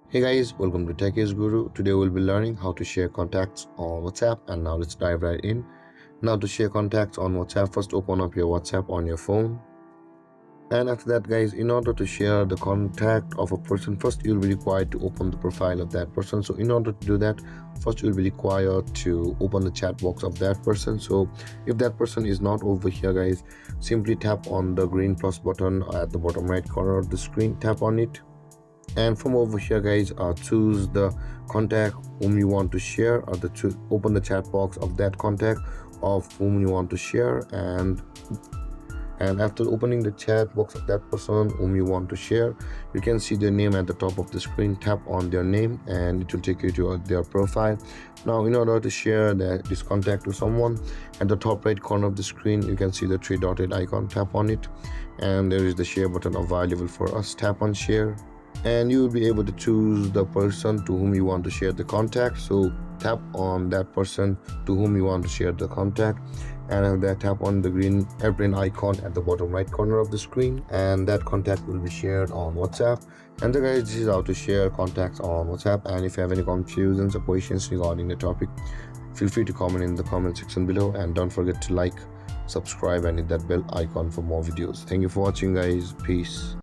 Hey guys, welcome to Tech is Guru. Today we'll be learning how to share contacts on WhatsApp, and now let's dive right in. Now to share contacts on WhatsApp, first open up your WhatsApp on your phone. And after that guys, in order to share the contact of a person, first you'll be required to open the profile of that person. So in order to do that, first you'll be required to open the chat box of that person. So if that person is not over here guys, simply tap on the green plus button at the bottom right corner of the screen, tap on it, and from over here guys, choose the contact whom you want to share, or open the chat box of that contact of whom you want to share. And after opening the chat box of that person whom you want to share, you can see their name at the top of the screen. Tap on their name and it will take you to their profile. Now in order to share this contact to someone, at the top right corner of the screen you can see the three dotted icon. Tap on it and there is the share button available for us. Tap on share and you will be able to choose the person to whom you want to share the contact. So tap on that person to whom you want to share the contact, and after that tap on the green airplane icon at the bottom right corner of the screen, and that contact will be shared on WhatsApp. And so guys, this is how to share contacts on WhatsApp. And if you have any confusions or questions regarding the topic, feel free to comment in the comment section below, and don't forget to like, subscribe and hit that bell icon for more videos. Thank you for watching guys. Peace.